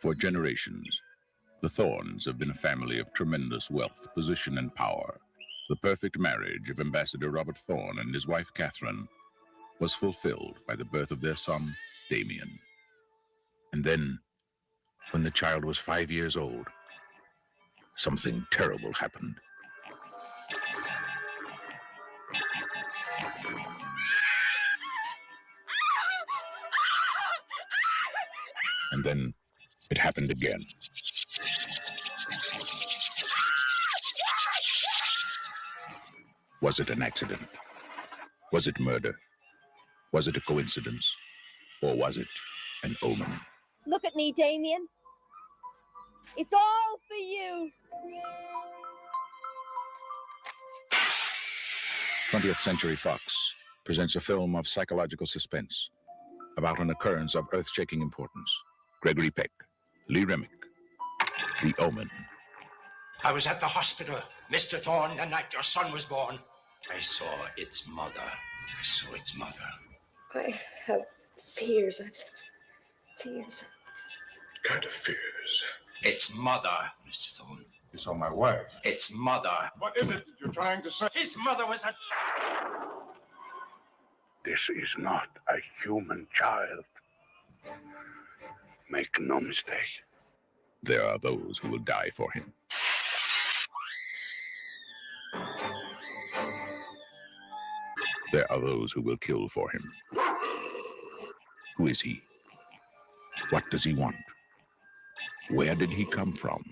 For generations, the Thorns have been a family of tremendous wealth, position, and power. The perfect marriage of Ambassador Robert Thorne and his wife Catherine was fulfilled by the birth of their son, Damien. And then, when the child was 5 years old, something terrible happened. And then it happened again. Was it an accident? Was it murder? Was it a coincidence? Or was it an omen? Look at me, Damien. It's all for you. 20th Century Fox presents a film of psychological suspense about an occurrence of earth-shaking importance. Gregory Peck, Lee Remick, The Omen. I was at the hospital, Mr. Thorne, the night your son was born. I saw its mother. I have fears. I've fears. What kind of fears? Its mother, Mr. Thorne. You saw my wife. Its mother. What is it that you're trying to say? His mother was a... This is not a human child. Make no mistake. There are those who will die for him. There are those who will kill for him. Who is he? What does he want? Where did he come from?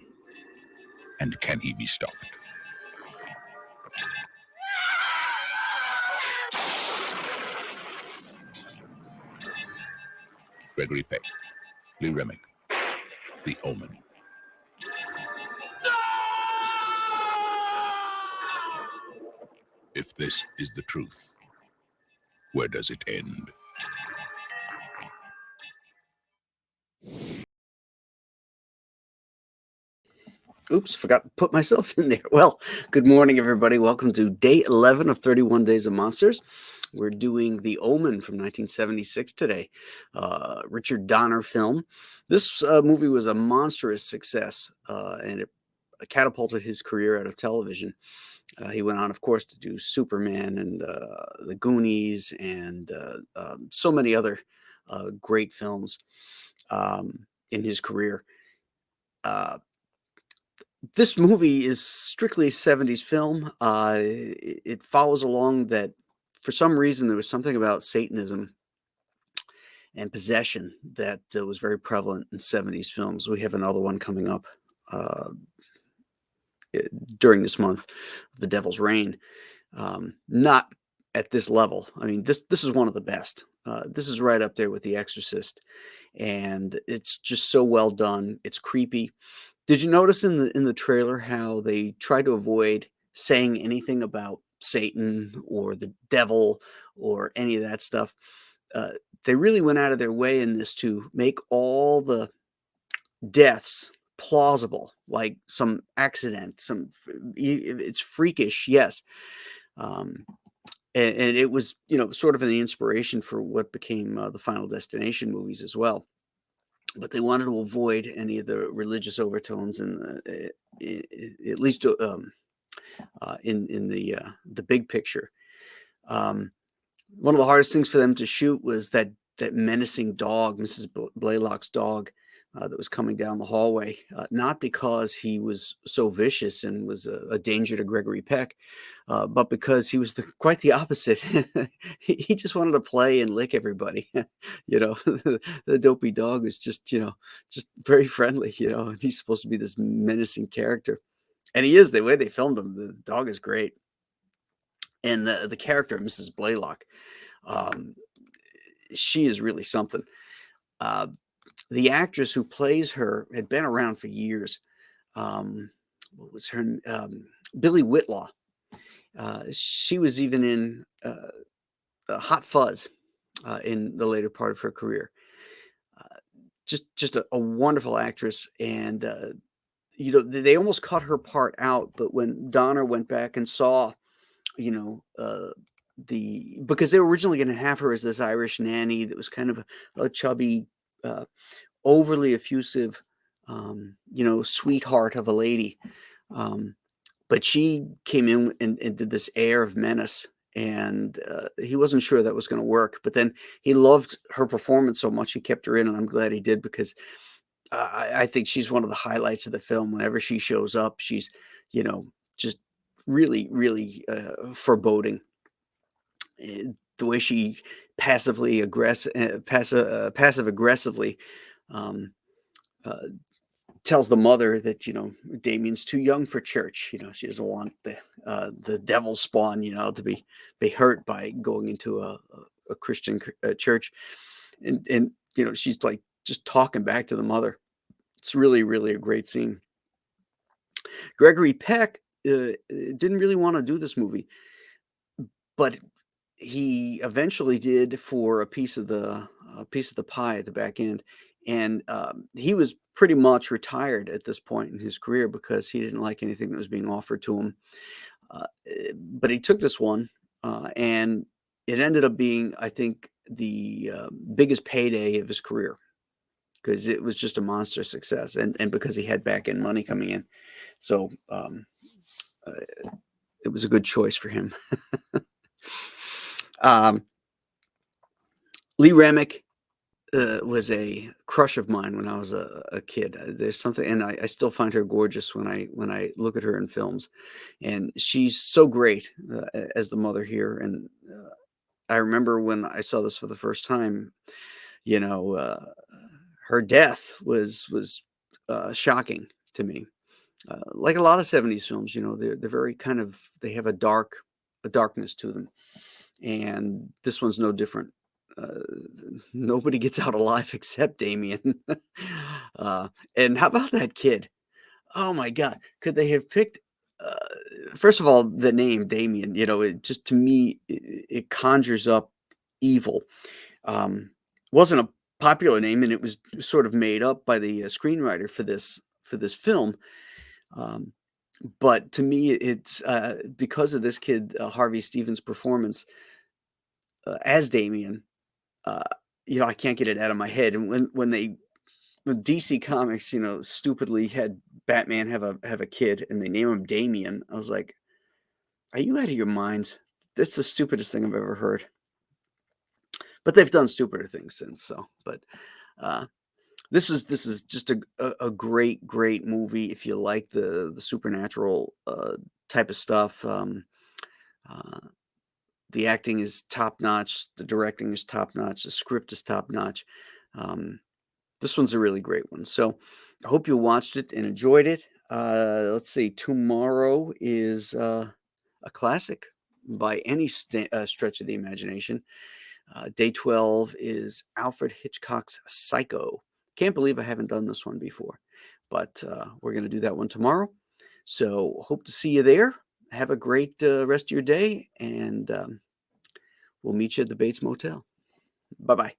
And can he be stopped? Gregory Peck, Lee Remick, The Omen. If this is the truth, where does it end? Oops, forgot to put myself in there. Well, good morning, everybody. Welcome to day 11 of 31 Days of Monsters. We're doing The Omen from 1976 today. Richard Donner film. This movie was a monstrous success, and it catapulted his career out of television. He went on, of course, to do Superman and The Goonies and so many other great films in his career. This movie is strictly a 70s film. It follows along that for some reason there was something about Satanism and possession that was very prevalent in 70s films. We have another one coming up during this month, The Devil's Reign. Not at this level. I mean, this is one of the best. This is right up there with The Exorcist, and it's just so well done. It's creepy. Did you notice in the trailer how they tried to avoid saying anything about Satan or the devil or any of that stuff? They really went out of their way in this to make all the deaths plausible, like some accident, it's freakish, yes. And it was, sort of an inspiration for what became the Final Destination movies as well. But they wanted to avoid any of the religious overtones, and at least in the big picture. One of the hardest things for them to shoot was that menacing dog, Mrs. Blaylock's dog, that was coming down the hallway. Not because he was so vicious and was a danger to Gregory Peck, but because he was quite the opposite. He just wanted to play and lick everybody. The dopey dog was just very friendly, and he's supposed to be this menacing character. And he is. The way they filmed him, the dog is great. And the character, Mrs. Blaylock, she is really something. The actress who plays her had been around for years. What was her? Billy Whitlaw. She was even in Hot Fuzz in the later part of her career. Just a wonderful actress, and they almost cut her part out. But when Donner went back and saw, because they were originally going to have her as this Irish nanny that was kind of a chubby, overly effusive sweetheart of a lady. But she came in and did this air of menace, and he wasn't sure that was going to work. But then he loved her performance so much, he kept her in, and I'm glad he did, because I think she's one of the highlights of the film. Whenever she shows up, she's, just really, really foreboding. The way she passive aggressively um, uh, tells the mother that Damien's too young for church. She doesn't want the devil spawn to be hurt by going into a Christian church, and she's like just talking back to the mother. It's really, really a great scene. Gregory Peck didn't really want to do this movie, but he eventually did for a piece of the pie at the back end, and he was pretty much retired at this point in his career because he didn't like anything that was being offered to him. But he took this one, and it ended up being, I think, the biggest payday of his career, because it was just a monster success, and because he had back end money coming in, so it was a good choice for him. Lee Remick was a crush of mine when I was a kid. There's something, and I still find her gorgeous when I look at her in films, and she's so great as the mother here. And I remember when I saw this for the first time, her death was shocking to me. Like a lot of 70s films, they're very kind of, they have a darkness to them, and this one's no different. Nobody gets out alive except Damien. And how about that kid? Oh my God. Could they have picked, first of all, the name Damien, it just, to me, it conjures up evil. Wasn't a popular name, and it was sort of made up by the screenwriter for this film. But to me, it's because of this kid, Harvey Stevens' performance as Damien. Uh, I can't get it out of my head. And when DC Comics, stupidly had Batman have a kid and they name him Damien, I was like, "Are you out of your minds? That's the stupidest thing I've ever heard." But they've done stupider things since. So, but this is just a great movie if you like the supernatural type of stuff. The acting is top notch. The directing is top notch. The script is top notch. This one's a really great one. So I hope you watched it and enjoyed it. Let's see. Tomorrow is a classic by any stretch of the imagination. Day 12 is Alfred Hitchcock's Psycho. Can't believe I haven't done this one before, but we're going to do that one tomorrow. So hope to see you there. Have a great rest of your day, and we'll meet you at the Bates Motel. Bye-bye.